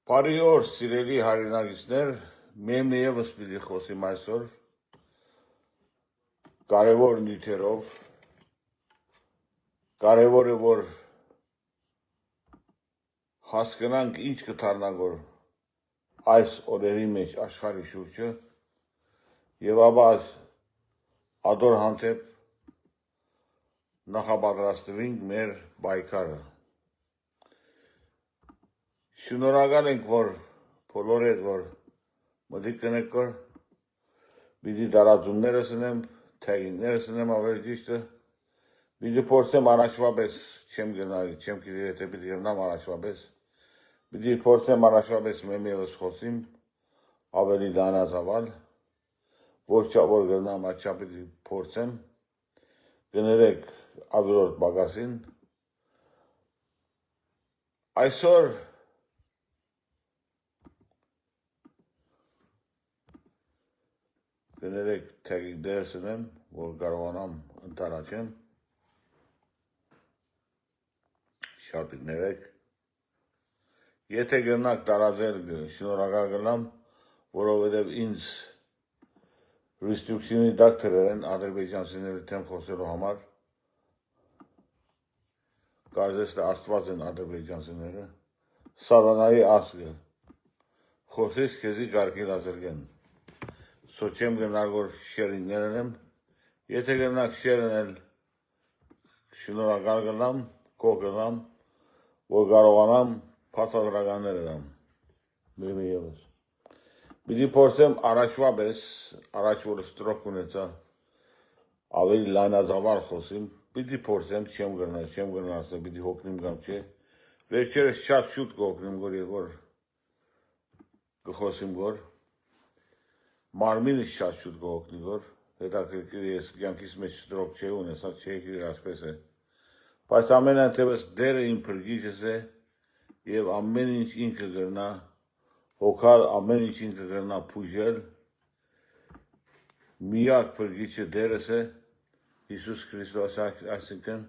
Բարի օր, սիրելի հայրենակիցներ, մենք եւս պիտի խոսիմ այսօր կարևոր նյութերով, կարևոր է որ հասկանանք ինչ կդառնանք որ այս օրերի մեջ աշխարհի շուրջը եւ ապա ադոր հանդեպ նախապատրաստվենք մեր պայքարը։ Շնորհակալ ենք որ բոլորը որ մտիկ կնեք որ պիտի տարածումներս ունեմ, թեգիններս ունեմ ավելի ճիշտը, պիտի փորձեմ առաջվա պես չեմ գնալ, չեմ գիտի եթե պիտի գնամ առաջվա պես, պիտի փորձեմ առաջվա պես մեմ եւս խոսիմ ավելի լանազավալ, որ գնամ աչա պիտի փորձեմ, կներեք ավելորդ բագասին, այսօր կներեք թեգիկ դերս ունեմ, որ կարողանամ ընտարաչեմ, շատ կներեք, եթե գնաք տարածել շնորհակալ կլամ, որովհետև ինձ ռեստրիկցիոնի տակ դրել են ադրբեջանցիների դեմ խոսելու համար, կարծես թե աստված են ադրբեջանցիները, սատանայի ազգը, խոսես քեզի կարգելացրգեն, սո չեմ գնալ որ շերիններ եմ, եթե գնաք շերն էլ շնորհակալ կլամ, կող կլամ, որ կարողանամ բացատրականներ եմ, մեմի եւս։ Պիտի փորձեմ առաջվա պես, առաջ որ ստրոք ունեցա, ավելի լայնածավալ խոսիմ, պիտի փորձեմ, չեմ գնալ, պիտի հոգնիմ կամ չէ, վերջերս շատ շուտ կհոգնիմ որ կխոսիմ որ, մարմինս շատ շուտ կհոգնի որ, հետաքրքիր ես կյանքիս մեջ ստրոք չէ ունեցած, չէ գիտեր ասպես է, բայց ամեն այնտեղս դերը իմ փրկիչս է եւ ամեն ինչ ինքը կգնա հոգալ, ամեն ինչ ինքը կգնա փուժել, միակ փրկիչը դերս է Հիսուս Քրիստոս այսինքն,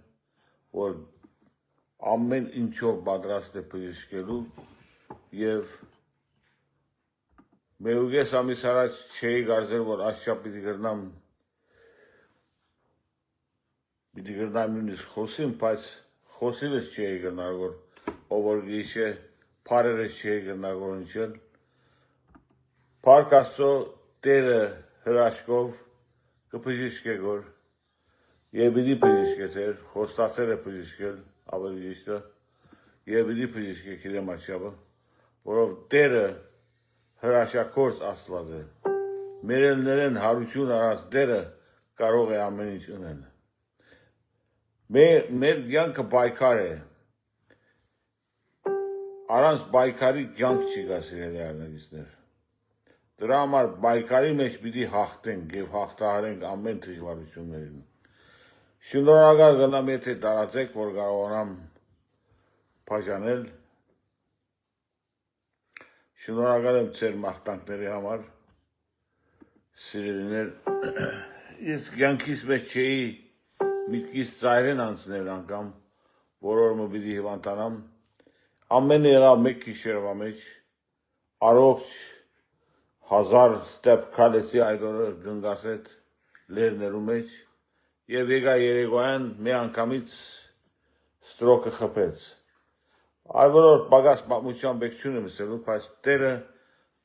որ ամեն ինչով պատրաստ է բժշկելու եւ մեուգես ամիս առաջ չէի կարծել, որ աշխապ պիտի գրնամ նույնիսկ խոսիմ, բայց խոսիլս չէի գրնալ, որ ով որ գիշե պարերս չէի գրնալ, որ ընչել, պարկ աստծո տերը հրաշկով կբժշկե որ, եւ պիտի բժշկեր, խոստացել է բժշկել, ավելի ճիշտը, եւ պիտի բժշկե իրեմ աչյապը, որով տերը հրաշագործ աստված է, մերելներեն հարություն արած դերը կարող է ամեն ինչ ունել։ Մեր կյանքը պայքար է, առանց պայքարի կյանք չի գա սիրելի հայրենակիցներ։ Դրա համար պայքարի մեջ պիտի հաղթենք եւ հաղթահարենք ամեն դժվարություններին։ Շնորհակալ կլամ եթե տարածեք, որ կարողանամ բաժանել, շնորհակալ եմ ձեր մաղթանքների համար, սիրելիներ, ես կյանքիս մեջ չէի միտքիս ծայրեն անցնել անգամ, որ օրը պիտի հիվանդանամ, ամենը եղավ մեկ գիշերվա մեջ, առողջ 1000 ստեպ քալեցի այդ օրը գնգասետ լերներու մեջ, եւ եկա երեկոյան մի անգամից ստրոկը խփեց։ Այվորոր պագաս պատմության բեք չունեմ ասելու, բայց տերը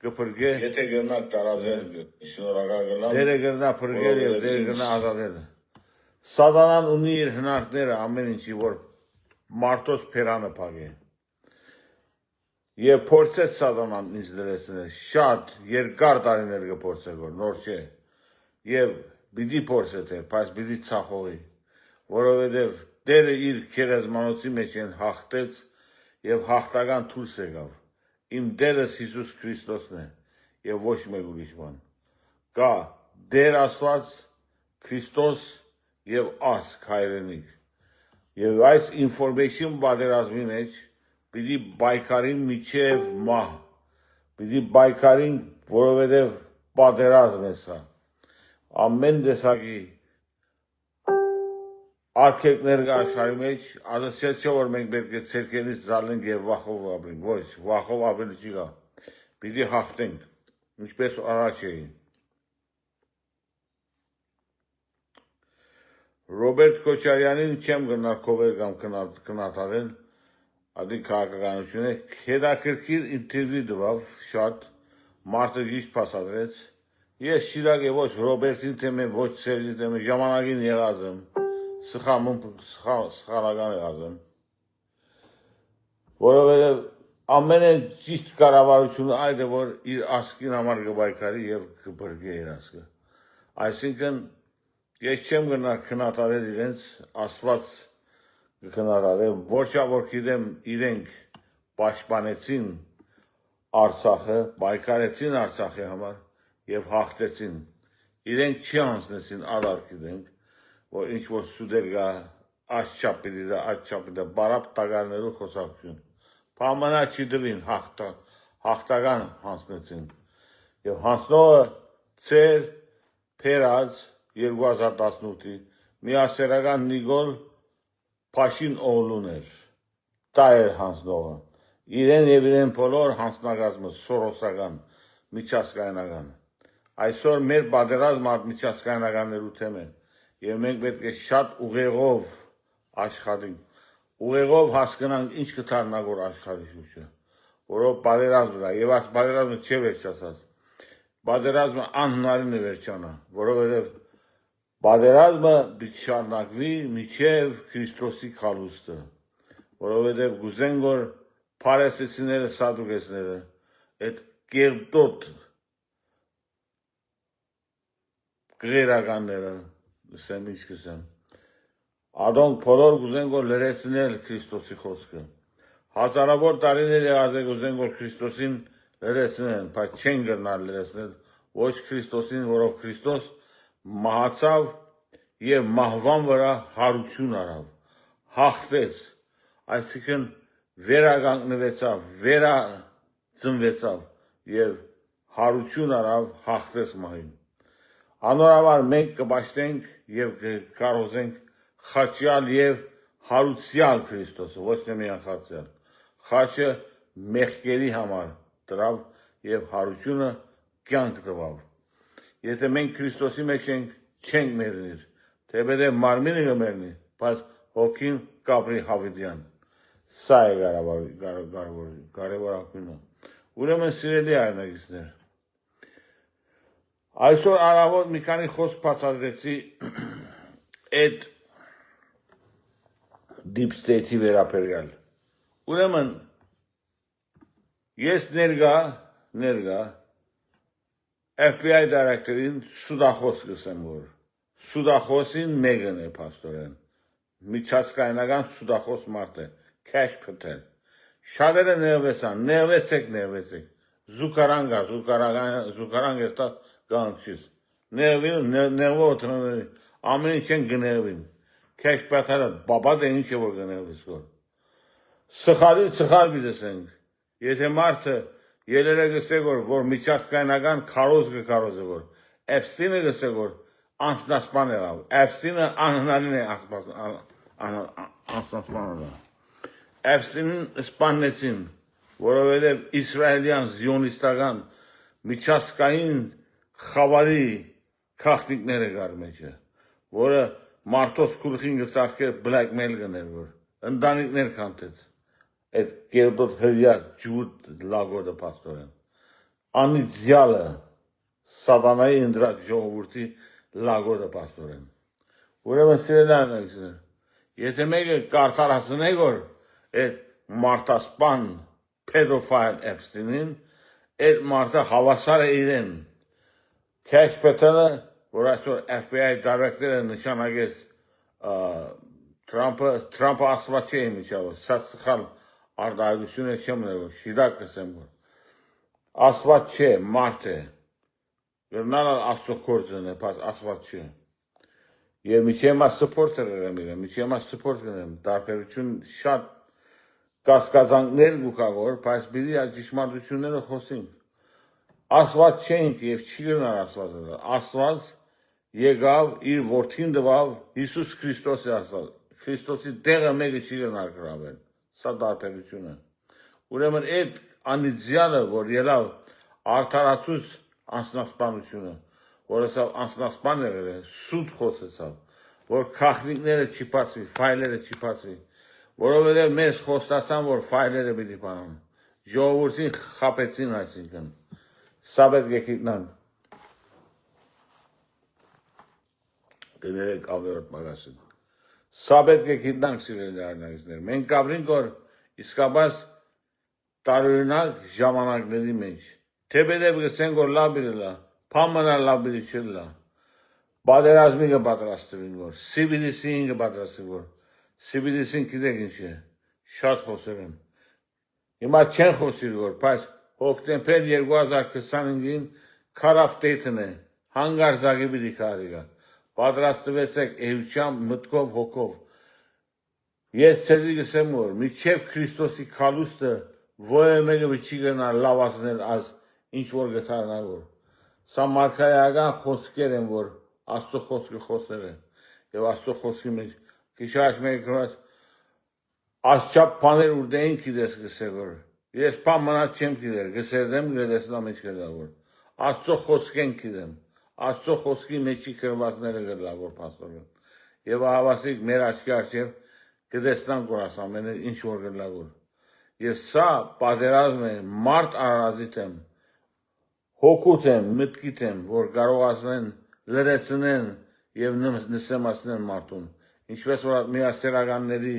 կփրկե, եթե գնաք տարածել, շնորհակալ կլամ, տերը գնա փրկել եւ տերը գնա ազատել։ Սատանան ունի իր հնարքները ամեն ինչի որ մարդոց փերանը փագե։ Եվ փորձեց սատանան ինձ դրեցնել, շատ երկար տարիներ կփորձե որ նոր չէ։ Եվ պիտի փորձե, բայց պիտի ցախողի, որովհետև Տերը իր քերեզմանոցի մեջ են հաղթեց եւ հաղթական դուրս եկավ։ Իմ Տերս Հիսուս Քրիստոսն է եւ ոչ մեկ ուրիշ բան։ Կա Տեր Աստված, Քրիստոս եւ ազգ հայրենիք։ Եվ այս ինֆորմացիոն պատերազմի մեջ պիտի պայքարին միջև մահ, պիտի պայքարին, որովհետև պատերազմ է սա, ամեն տեսակի արկեկներ կա աշխարհի մեջ, ասացիա չէ որ մենք պետք է ցերկերից զալենք եւ վախով ապրենք, ոչ, վախով ապրել չի գա։ Պիտի հաղթենք, ինչպես առաջ էին։ Ռոբերտ Քոչարյանին չեմ գնալ քովեր կամ քննադատել, ադի քաղաքականություն է, հետաքրքիր ինտերվյու տվավ շատ, մարդը ճիշտ փաստադրեց։ Ես շիրակ է ոչ Ռոբերտին թեմե, ոչ Սերժի թեմե, ժամանակին եղած եմ, սխալական եղած եմ, որովհետև ամենը ճիշտ կառավարությունը այդ է, որ իր ասկին համար կպայքարի եւ կբրգի իր ասկը։ Այսինքն ես չեմ գնալ քննադատել իրենց, Աստված կքննադատեմ, որ գիտեմ իրենք պաշտպանեցին Արցախը, պայքարեցին Արցախի համար եւ հաղթեցին։ Իրենք չի անցնեցին ադար գիտենք, որ ինչ որ սուդեր գա, աչչապի դա բարապ տագարներու խոսակցություն։ Պամանա չի դվին հաղթական հանցնեցին։ Եվ հանցնողը ծեր փերած 2018-ի միասերական Նիկոլ Փաշին-օղլուն էր, դա էր հանցնողը, իրեն և իրեն բոլոր հանցնագազմը սորոսական, միջազգայնական, այսօր մեր պատերազմը միջազգայնականներու թեմ է, և մենք պետք է շատ ուղեղով աշխատենք, ուղեղով հասկանանք ինչ կդառնա աշխարհի շուրջը, որով պատերազմն է, և այս պատերազմը չէ վերջացած, պատերազմը անհնարին է վերջանա, որովհետև պատերազմը պիտի շարունակվի մինչև Քրիստոսի քալուստը, որովհետև գուզեն որ փարեսեցիները, սադուկեցիները, այդ կերտոտ գերականները, ասեմ ինչ կսեմ, ադոնք բոլոր գուզեն որ լրացնել Քրիստոսի խոսքը, հազարավոր տարիներ եղած է գուզեն որ Քրիստոսին լրացնեն, բայց չեն գնալ լրացնել, ոչ Քրիստոսին, որով Քրիստոս մահացավ և մահվան վրա հարություն արավ, հաղթեց, այսինքն վերականգնվեցավ, վերածնվեցավ և հարություն արավ, հաղթեց մահին։ Անորաբար մենք կպաշտենք և կարողենք խաչյալ և հարուցյալ Քրիստոսը, ոչ թե միայն խաչյալ, խաչը մեղքերի համար տրավ և հարությունը կյանք տվավ։ Եթե մենք Քրիստոսի մեջ չենք մեռնիր, թե պետք է մարմինը կմեռնի, բայց հոգին կապրի հավիտյան։ Սա է կարևորակույնը։ Ուրեմն սիրելի այրնակիցներ, այսօր առավոտ մի քանի խոսք բացատրեցի այդ deep state-ի վերաբերյալ։ Ուրեմն ես ներկա FBI դիրեկտորին սուդախոս կսեմ որ սուդախոսին մեկն է փաստորեն միջազգայնական սուդախոս մարդ է Քեշ Փաթել շատերը նեղվեցեք զուգարան երտա գանչից նեղվոտ ամեն ինչ են գնեղվին Քեշ Փաթելը բաբա դե ինչ է որ գնեղվից գոր սխալ բիդեսենք եթե մարդը ելերը գսե որ միջազգայնական քարոզ որ Էփստինը գսե որ անցնասպան եղավ Էփստինը անհնարին է անցնասպանը Էփստինին սպանեցին որովհետև իսրայելյան զիոնիստական միջազգային խավարի քաղաքնիքները գար մեջը որը մարդոց քուրխին գսարքեր բլեքմեյլ գներ որ ընտանիքներ կանտեց այդ կերպոտ հրյա ջուտ լագորդը պաստորեն անիծյալը սատանայի ընդրած ժողովուրդի լագորդը պաստորեն ուրեմն սիրելի այրնակիցներ եթե մեկը կարդարացնեք որ այդ մարդասպան pedophile Էփստինին այդ մարդը հավասար է իրեն Քեշ Փաթելը որ այսօր FBI դիրեկտորը նշանակեց Թրամփը աստված չէ իմիջիայլով շատ սխալ արտահայտություն է չեմ ներում շիրակ կսեմ որ աստված չէ մարդ է գնալ աստծո գործն է բայց աստված չէ եւ միջեմա սփորտեր եմ իրեն միջեմա սփորտ գնեմ տարբերություն շատ կասկածանքներ գուկավոր բայց բիդի ճշմարտությունները խոսենք աստված չենք եւ չի գնալ աստված եկավ իր որդին տվավ Հիսուս Քրիստոսի ասալ Քրիստոսի տեղը մեկը չի գնար գրավել սա տարբերությունը ուրեմն այդ անիծյալը որ ելավ արդարացուց անձնասպանությունը որ ասավ անձնասպան եղել է սուտ խոսեցավ որ քախնիկները չի փասվի ֆայլերը չի փասվի որովհետև մեզ խոստացան որ ֆայլերը պիտի բանան ժողովրդին խապեցին այսինքն սա պետք է գիտնան կներեք ավերոտ մագասին սա պետք է գիտնանք սիրելի արնագիզներ մենք կապրինք որ իսկապես տարօրինակ ժամանակների մեջ թեպետև գսենք որ լավ բիլա փամանա լավ բիլի չլա պատերազմի կպատրաստվին որ CBDC-ին կպատրաստվին որ CBDC-ին գիտեք ինչ է շատ խոսել եմ հիմա չեն խոսիր որ բայց հոկտեմբեր 2025-ին քարավ դեյթն է հանգարձակի պիտի կարիգա պատրաստվեցեք էությամբ մտքով հոգով ես ցեզի գսեմ որ միջև Քրիստոսի քալուստը ովը մեկը չի գնա լավացնել ազ ինչ որ գտարնա որ սա մարգարեական խոսքեր են որ Աստծո խոսքը խոսել է եւ Աստծո խոսքի մեջ քիչաշ մեկ գրած Աստչափ բաներ ուդեին գիտես գսել որ ես բան մնաց չեմ գիտեր գսերդեմ գլեսնա մեջ գլավոր Աստծո խոսքեն գիտեմ Աստծո խոսքի մեջի գրվածները գլավոր փաստորեն եւ հավասիկ մեր աչքի առջեւ գտեսնանք որ ասամենը ինչ որ գլավոր եւ սա պատերազմ է մարդ արարածիտ եմ հոգուտ եմ մտքիտ եմ որ կարողացնեն լրացնեն եւ նսեմացնեն մարդուն ինչպես որ միասերականների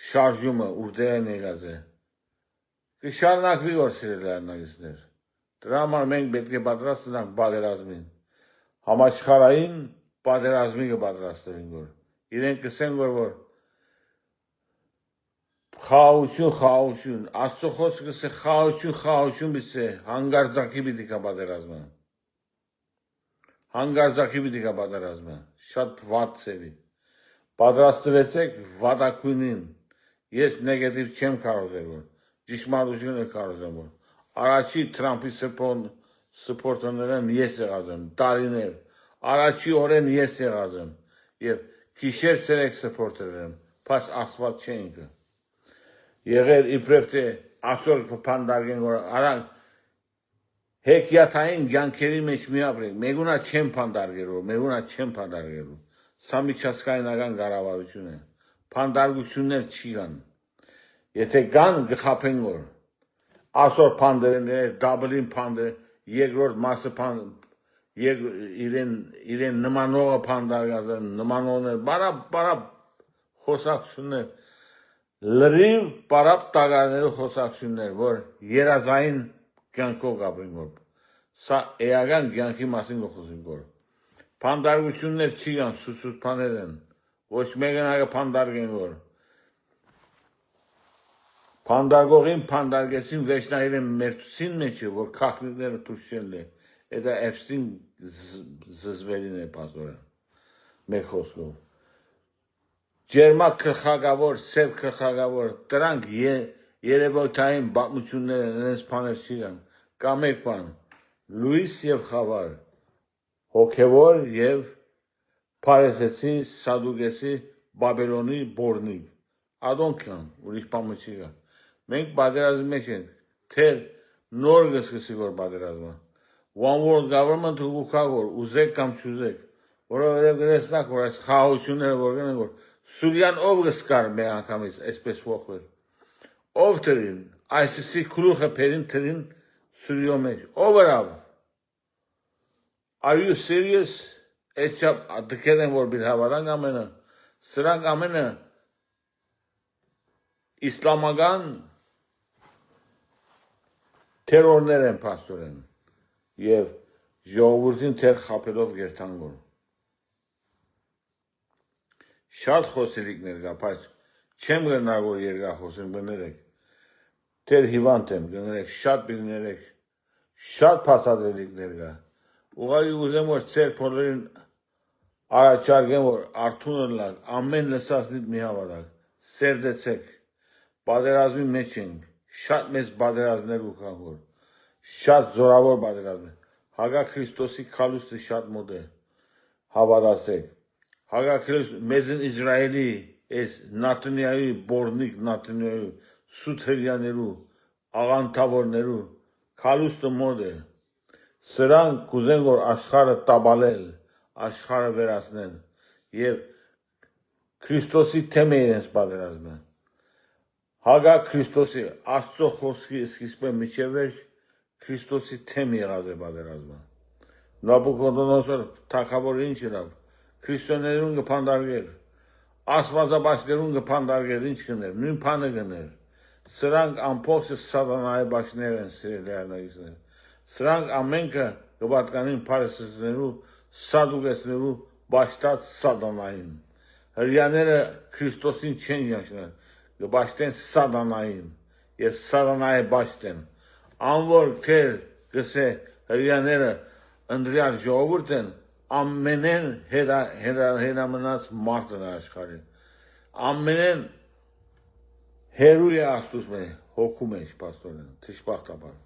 շարժումը ուրդեն եղած է կշարունակվի որ սիրելի արնագիստներ դրա համար մենք պետք է պատրաստ լինենք պատերազմին համաշխարհային պատերազմի կպատրաստվենք որ իրենք կսեն որ խաղաղություն Աստծո խոսքը գսե խաղաղություն բիցե հանգարձակի պիտի կա պատերազմը հանգարձակի պիտի կա պատերազմը շատ վատ ծևի պատրաստվեցեք վատակույնին ես նեգատիվ չեմ կարողել որ ճշմարտությունը կարողեմ որ առաջի Թրամփի սպորտերներն ես եղած եմ տարիներ առաջի օրեն ես եղած եմ եւ քիշեր ցերեկ սպորտեր եմ բայց ասված չենք եղել իբրև թե ասոր փանդարգեն որ արանք հեքիաթային ցանկերի մեջ մի ապրենք մեգունա չեմ փանդարգերով մեգունա չեմ փանդարգերով սա միջազգայնական կառավարություն է փանդարգություններ չի կան եթե կան գխափեն որ ասոր փանդերներ դաբլին փանդը երկրորդ մասը փand իրեն նմանողը փանդարգազն նմանողներ բարա խոսակցություններ լրիվ պարապ տագարներու խոսակցություններ որ երազային կյանքով գաբրին որ սա էական կյանքի մասին խոսենք որ փանդարգություններ չի կան սուսուտ բաներ են ոչ մեկը փանդարգեն որ փանդարգողին փանդարգեցին վերջնայինը մերցուցին մեջը որ քախնիկները դուրսել է դա Էփստին զզվելին է բազորը մեկ խոսքով Ջերմակ քրխագավոր, սև քրխագավոր, դրանք երևոյթային բացություններ են, նրանց բաներ չի կան, կա մեկ բան, լույս եւ խավար, հոգևոր եւ փարեսեցի, սադուկեցի, բաբելոնի բորնիկ, ադոնք կան, ուրիշ բան չի կան, մենք պատերազմի մեջ ենք, թեր նոր գսկսի որ պատերազմը, one world government ուղուքա որ, ուզեք կամ չուզեք, որովհետեւ գտեսնակ որ այս խաղաղությունները որ գնեն որ Սուրյան ով գսկար մի անգամից այսպես ողվել ով տրին այսիսի քրուխը փերին տրին Սուրյո մեջ ով արավ Are you serious Էչապ դքեն որ բիլ հավարանք ամենը սրանք ամենը իսլամական terrorներ են փաստորեն եւ ժողովրդին թեր խապելով գերտան որ Շատ խոսելիքներ կա, բայց չեմ գնա որ երկար խոսեմ գներեք Թեր հիվանդ եմ գներեք շատ բիներեք շատ փաստադրելիքներ կա Ուղղակի ուզեմ որ ծեր բոլորին առաջարկեմ որ արթունը լավ ամեն լսածնիդ մի հավատալ սերդեցեք պատերազմի մեջ ենք շատ մեծ պատերազմներ ու կան որ շատ զորավոր պատերազմ Հագա Քրիստոսի քալուստը շատ մոտ է, հավատացեք։ Հագա Քրիստոս մեզն Իսրայելի, այս Նատանյայի, Բորնիկ Նատանյայի, Սութերյաներու, աղանթավորներու քալուստը մոտ է։ Սրանք կուզեն, որ աշխարհը տաբալել, աշխարհը վերացնել եւ Քրիստոսի թեմը իրենց պատերազմը։ Հագա Քրիստոսի Աստծո խոսքի սկիզբը միջև էր Քրիստոսի թեմը եղած է պատերազմը։ Նաբուկոդոնոսոր թագավորը ինչ իրավ, քրիստոնեերուն կփանդարգեր, աստվածաբաշներուն կփանդարգեր, ինչ կներ, նույն բանը կներ։ Սրանք ամբողջը սատանայի բաշներ են, սիրելի հայրենակիցներ։ Սրանք ամենքը կպատկանին փարիսեցիներու, սադուկեցիներու բաշտած սատանային։ Հրյաները Քրիստոսին չեն յանչնել, կբաշտեն սատանային եւ սատանայի բաշտեն։ Անոր թեր գսե հրյաները ընդրյալ ժողովուրդ են, ամենեն հետամնաց մարդն է աշխարհի։ Ամենեն հերու է Աստուծո մեջ, հոգու մեջ, պաստորեն, թշպախտաբար։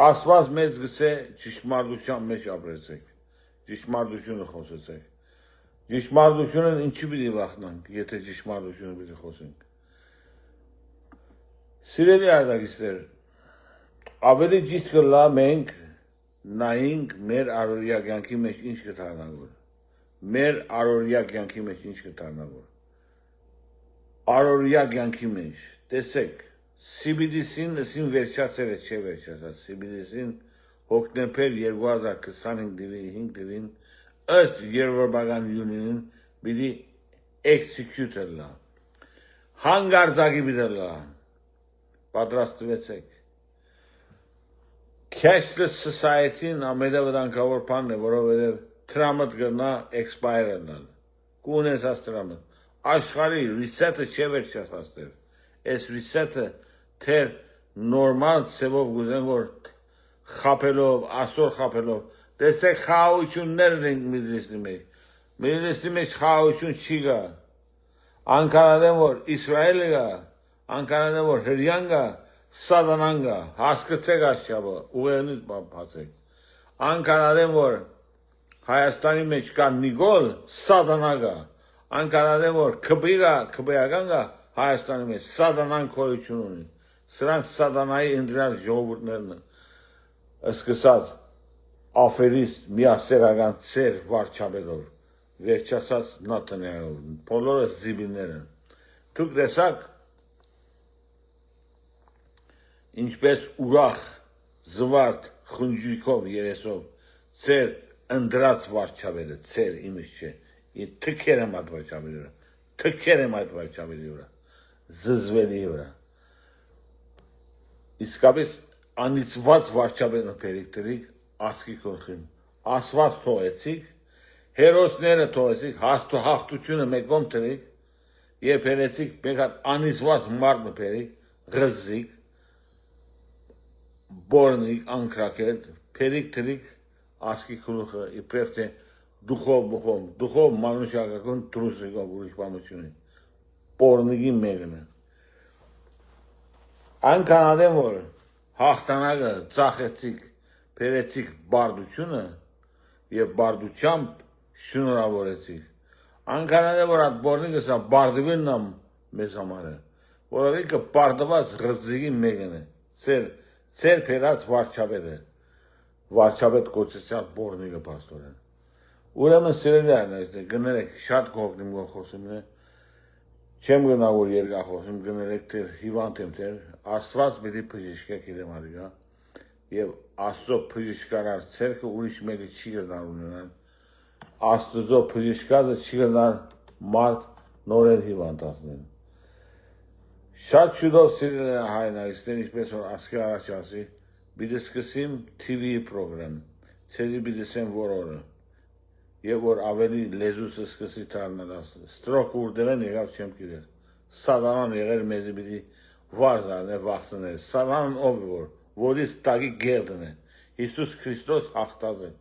Աստված մեզ գսե ճշմարտության մեջ ապրեցեք, ճշմարտությունը խոսեցեք։ Ճշմարտությունն ինչի պիտի վախնանք, եթե ճշմարտությունը պիտի խոսենք։ Սիրելի արտագիստեր, ավելի ճիշտ կլա մենք նայենք մեր առօրյա կյանքի մեջ ինչ կդառնա։ Մեր առօրյա կյանքի մեջ ինչ կդառնա։ Առօրյա կյանքի մեջ, տեսեք, CBDC-ն ասին վերջացել է, չէ վերջացած, CBDC-ն հոկտեմբեր 2025 դվին ըստ Եվրոպական յունիոնին պիտի execute լա, հանգարձակի պիտի լա, պատրաստվեցեք։ Cashless society-ն ամենավտանգավոր բանն է, որովհետև տրամդ կգնա expire լալ, կունեցած տրամդ, աշխարհի reset-ը չէ վերջացածներ, այս reset-ը թեր նորմալ ծևով գուզեն, որ խապելով, ասոր խապելով, տեսեք խաղաղություններն ենք Միդլիստի մեջ, Միդլիստի մեջ խաղաղություն չի գա, անկանադեմ, որ Իսրայելը գա, անկանադեմ, որ հրյան գա, սատանան գա, հասկացեք աշխավը, ուղերնից բացեք, անկանադեմ, որ Հայաստանի մեջ կա Նիկոլ, սատանա գա, անկանադեմ, որ քբի գա, քբիական գա, Հայաստանի մեջ սատանան քորություն ունի, սրանք սատանայի ընդրյալ ժողովուրդներն սկսած աֆերիստ միասերական ծեր վարչապետով, վերջացած Նատանյայով, բոլորը զիբիներ են։ Դուք տեսաք, ինչպես ուրախ, զվարթ, խնջույքով, երեսով, ծեր ընդրած վարչապետը, ծեր իմիջ չէ, թքեր եմ այդ վարչապետի վրա, թքեր եմ այդ վարչապետի վրա, զզվելի վրա։ Իսկապես անիծված վարչապետը պերիք տրիք, ասկի կողքին, ասված թողեցիք, հերոսները թողեցիք, հաղթությունը մեկոմ տրիք, և պերեցիք, մեկ հատ անիծված մարդը պերիք, ғզիկ, բորնիկ, անկրակետ, պերիք տրիք, ասկի կողքը, իպրև թե դուխով մանուշակակուն տրուսիկով ուրիշ պամությունի, բորնիկի մեղն է։ Անկանադեմ, որ հաղթանակը ծախեցիք, պերեցիք բարդությունը և բարդությամբ շնորհավորեցիք։ Անկանադեմ, որ այդ բորնիկը սա բարդվինն եմ մեզ համար է, որովիկը բարդված ғզիկի մեղն է, ծեր պերած վարչապետ է, վարչապետ կոչեցյալ բորնիկը պաստորեն։ Ուրեմն սիրելի այնայստեղ, գներեք շատ կողքնիմ խոսում է, չեմ գնա, որ երկար խոսում, գներեք թեր, հիվանդ եմ թեր, Աստված պիտի բժիշկեք իրեմ արիգա, և Աստծո բժիշկարար ցերկը ուրիշ մեկը չի գնար ունենալ, Աստծո բժիշկածը չի գնար մարդ նորեր հիվանդացնել։ Շատ շուտով սիրելի հայրենակիցներ, ինչպես որ ասկի առաջ ասի, պիտի սկսեմ TV պրոգրամ, ցեզի պիտի սեմ որ օրը, և որ ավելի լեզուսը սկսի դառնալ, ստրոք ուրդեղեն եղավ չեմ գիտեր, սատանան եղեր մեզի պիտի վարզան է վախցնել, սատանան ով է որ, որից տագի գեղդն է, Հիսուս Քրիստոս հաղթած է,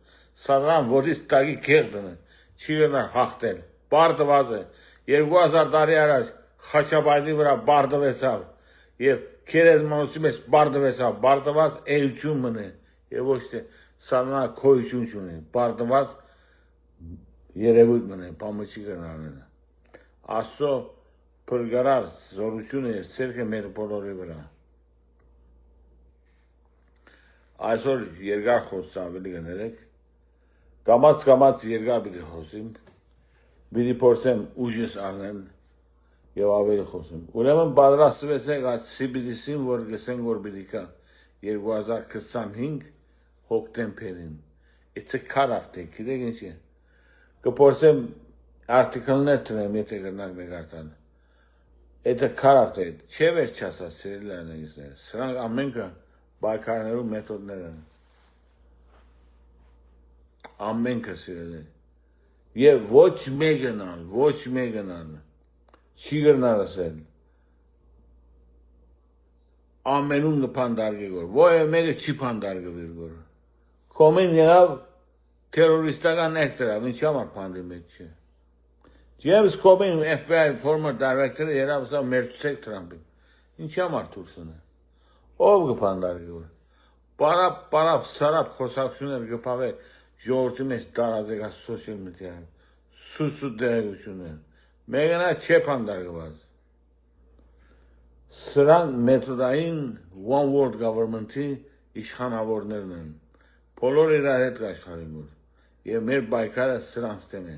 սատանան որից տագի գեղդն է, չի գնար հաղթել, բարդված է, 2000 տարի առաջ Խաչապայտի վրա բարդվեցավ, եւ քերեզմանոցի մեջ բարձված էություն մնե եւ ոչ թե սանա քոյություն ունի բարձված երևույթ մնե բամիջի գնալն Աստծո փրկարար զորությունը ցերկը մեր բոլորի վրա այսօր երկար խոսք ավելի գներեք կամած երկար պիտի խոսիմ պիտի փորձեմ ուժս առնեմ եւ ավելի խոսեմ ուրեմն պատրաստվեցեք այդ CBDC-ին որ գսեն որ պիտի կա 2025 հոկտեմբերին it's a cut-off date գիտեք ինչ է կփորձեմ արտիկլներ տրեմ եթե գնանք նկարտան it's a cut-off date չէ վերջացած սիրելիներ սրանք ամենքը բայկարներու մեթոդներ են ամենքը սիրելիներ եւ ոչ մեկնալ չի գնալ ասել ամենուն կփանդարգի գոր ոյ մեկը չի փանդարգվիր գոր կոմին երավ terroristական actor-ը ինչ համար փանդի մեջ չէ James Comey FBI former director-ը երավ սա մերցեք Թրամփին ինչ համար դուրսն է ով կփանդարգի գոր պարապ սարապ խոսակցություններ կփավե ժողովրդի մեջ տարածեք social media-ը սուսու դերություններ Մեկնա չէ փանդարգված Սրանք մեթոդային one world government-ի իշխանավորներն են բոլոր իրար հետ կաշխարեն որ եւ մեր բայկարը սրանց դեմ է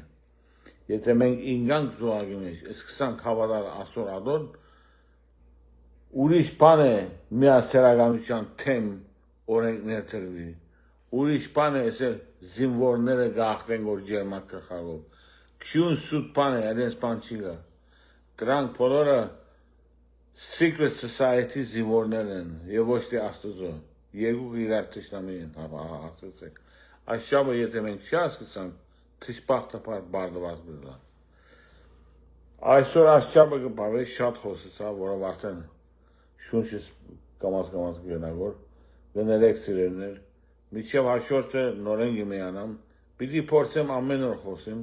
եթե մենք ինգանք զոհագի մեջ սկսանք հավատալ ասոր ադոն ուրիշ բան է միասերականության թեմ օրենքներ տրվի ուրիշ բան է ասել զինվորները գախտեն որ ջերմակ կխաղով Քյուն սուտ բան է այդպես բան չի գա դրանք բոլորը secret society զինվորներ են եւ ոչ թե աստծո երկու իրար ճշտամի են ասացեք այս շաբը եթե մենք չհասկացանք թշպախտապար բարդված բլա այսօր այս շաբը կբավե շատ խոսեցա որով արդեն շունչս կամաց գնավոր գներեք սիրելիներ միջև հաշորդը նորեն գմեանամ պիտի փորձեմ ամեն օր խոսեմ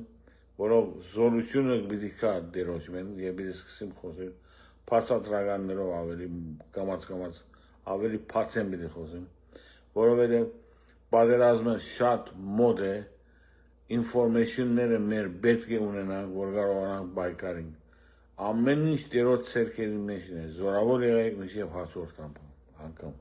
որով զորությունը պիտի կա դերոճմեն եւ պիտի սկսեմ խոսել փաստադրականներով ավելի կամաց ավելի փացեմ պիտի խոսեմ որովհետեւ պատերազմը շատ մոդ է information-ները մեր պետք է ունենանք որ կարողանանք բայկարին ամեն ինչ դերոճ ցերկերի մեջն է զորավոր եղեք միշտ հացորդ անգամ